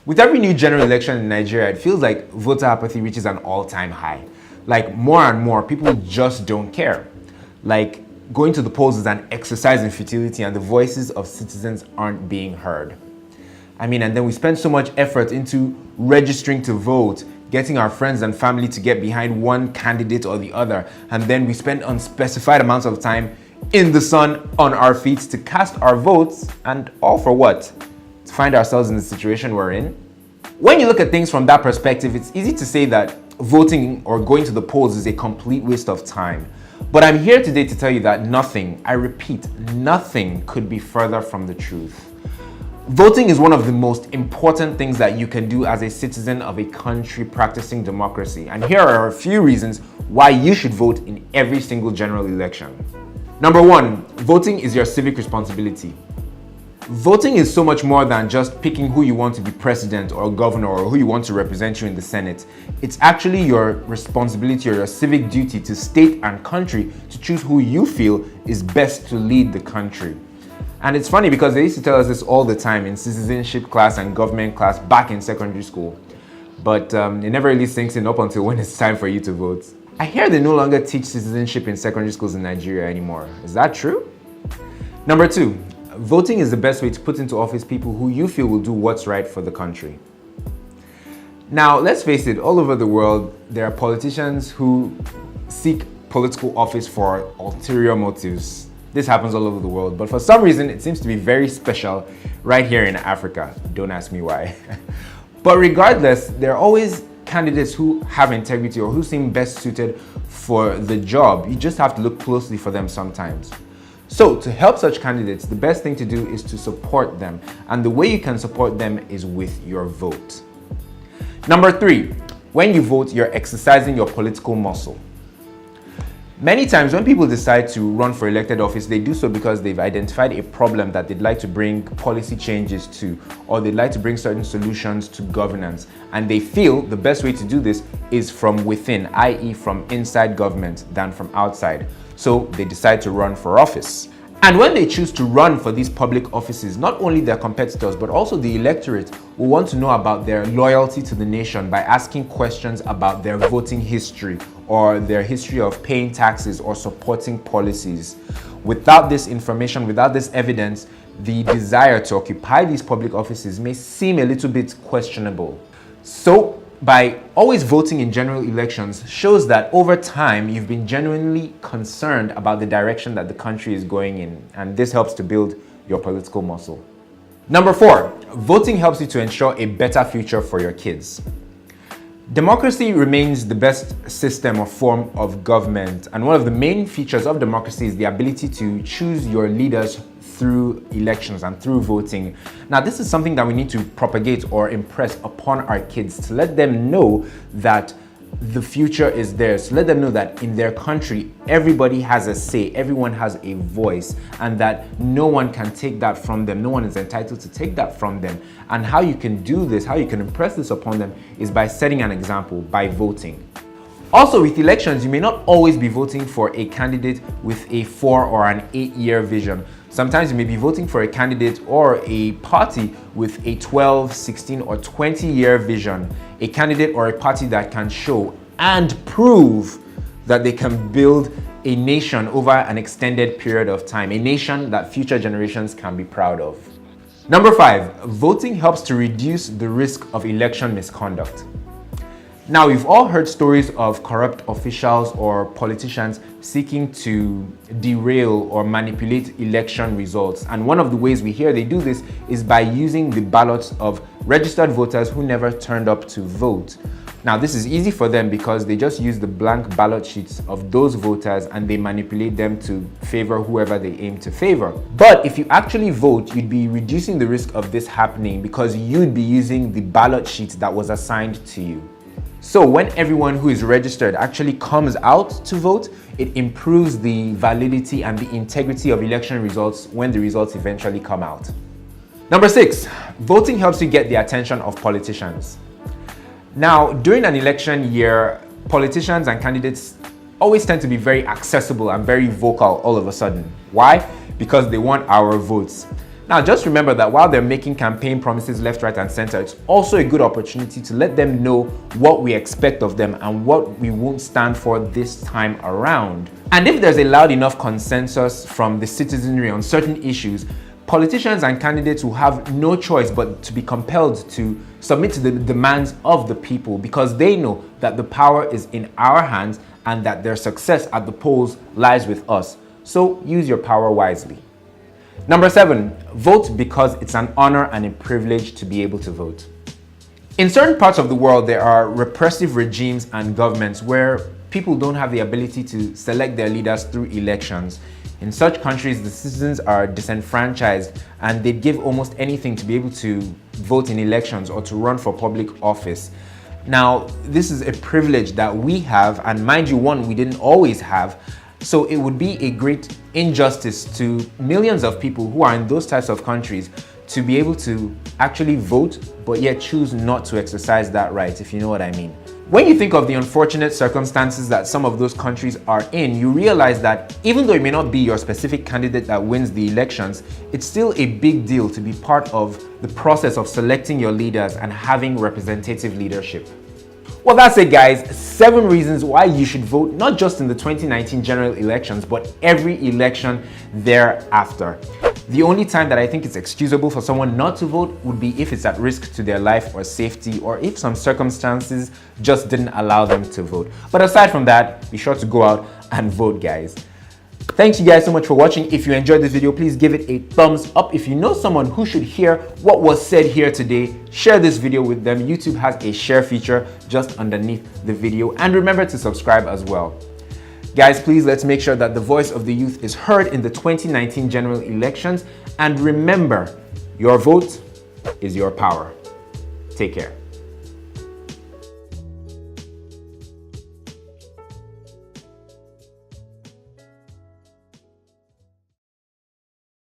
With every new general election in Nigeria, it feels like voter apathy reaches an all-time high. Like more and more, people just don't care. Like going to the polls is an exercise in futility and the voices of citizens aren't being heard. And then we spend so much effort into registering to vote, getting our friends and family to get behind one candidate or the other, and then we spend unspecified amounts of time in the sun on our feet to cast our votes, and all for what? To find ourselves in the situation we're in. When you look at things from that perspective, it's easy to say that voting or going to the polls is a complete waste of time. But I'm here today to tell you that nothing, I repeat, nothing could be further from the truth. Voting is one of the most important things that you can do as a citizen of a country practicing democracy. And here are a few reasons why you should vote in every single general election. Number one, voting is your civic responsibility. Voting is so much more than just picking who you want to be president or governor or who you want to represent you in the Senate. It's actually your responsibility or your civic duty to state and country to choose who you feel is best to lead the country. And it's funny because they used to tell us this all the time in citizenship class and government class back in secondary school. But it never really sinks in up until when it's time for you to vote. I hear they no longer teach citizenship in secondary schools in Nigeria anymore. Is that true? Number two, voting is the best way to put into office people who you feel will do what's right for the country. Now, let's face it, all over the world, there are politicians who seek political office for ulterior motives. This happens all over the world, but for some reason, it seems to be very special right here in Africa. Don't ask me why. But regardless, there are always candidates who have integrity or who seem best suited for the job. You just have to look closely for them sometimes. So to help such candidates, the best thing to do is to support them. And the way you can support them is with your vote. Number three, when you vote, you're exercising your political muscle. Many times when people decide to run for elected office, they do so because they've identified a problem that they'd like to bring policy changes to, or they'd like to bring certain solutions to governance. And they feel the best way to do this is from within, i.e. from inside government than from outside. So they decide to run for office. And when they choose to run for these public offices, not only their competitors, but also the electorate will want to know about their loyalty to the nation by asking questions about their voting history or their history of paying taxes or supporting policies. Without this information, without this evidence, the desire to occupy these public offices may seem a little bit questionable. So, by always voting in general elections shows that over time you've been genuinely concerned about the direction that the country is going in, and this helps to build your political muscle. Number four, voting helps you to ensure a better future for your kids. Democracy remains the best system or form of government, and one of the main features of democracy is the ability to choose your leaders through elections and through voting. Now, this is something that we need to propagate or impress upon our kids to let them know that the future is theirs. Let them know that in their country, everybody has a say, everyone has a voice, and that no one can take that from them. No one is entitled to take that from them. And how you can do this, how you can impress this upon them is by setting an example, by voting. Also, with elections, you may not always be voting for a candidate with a 4 or an 8-year vision. Sometimes you may be voting for a candidate or a party with a 12, 16, or 20-year vision. A candidate or a party that can show and prove that they can build a nation over an extended period of time. A nation that future generations can be proud of. Number 5, voting helps to reduce the risk of election misconduct. Now, we've all heard stories of corrupt officials or politicians seeking to derail or manipulate election results. And one of the ways we hear they do this is by using the ballots of registered voters who never turned up to vote. Now, this is easy for them because they just use the blank ballot sheets of those voters and they manipulate them to favor whoever they aim to favor. But if you actually vote, you'd be reducing the risk of this happening because you'd be using the ballot sheet that was assigned to you. So when everyone who is registered actually comes out to vote, it improves the validity and the integrity of election results when the results eventually come out. Number 6, voting helps you get the attention of politicians. Now, during an election year, politicians and candidates always tend to be very accessible and very vocal all of a sudden. Why? Because they want our votes. Now, just remember that while they're making campaign promises left, right, and center, it's also a good opportunity to let them know what we expect of them and what we won't stand for this time around. And if there's a loud enough consensus from the citizenry on certain issues, politicians and candidates will have no choice but to be compelled to submit to the demands of the people, because they know that the power is in our hands and that their success at the polls lies with us. So use your power wisely. Number 7, vote because it's an honor and a privilege to be able to vote. In certain parts of the world, there are repressive regimes and governments where people don't have the ability to select their leaders through elections. In such countries, the citizens are disenfranchised and they'd give almost anything to be able to vote in elections or to run for public office. Now, this is a privilege that we have, and mind you, one we didn't always have. So it would be a great injustice to millions of people who are in those types of countries to be able to actually vote, but yet choose not to exercise that right, if you know what I mean. When you think of the unfortunate circumstances that some of those countries are in, you realize that even though it may not be your specific candidate that wins the elections, it's still a big deal to be part of the process of selecting your leaders and having representative leadership. Well, that's it, guys. 7 reasons why you should vote, not just in the 2019 general elections, but every election thereafter. The only time that I think it's excusable for someone not to vote would be if it's at risk to their life or safety, or if some circumstances just didn't allow them to vote. But aside from that, be sure to go out and vote, guys. Thanks you guys so much for watching. If you enjoyed this video, please give it a thumbs up. If you know someone who should hear what was said here today, share this video with them. YouTube has a share feature just underneath the video. And remember to subscribe as well. Guys, please, let's make sure that the voice of the youth is heard in the 2019 general elections. And remember, your vote is your power. Take care.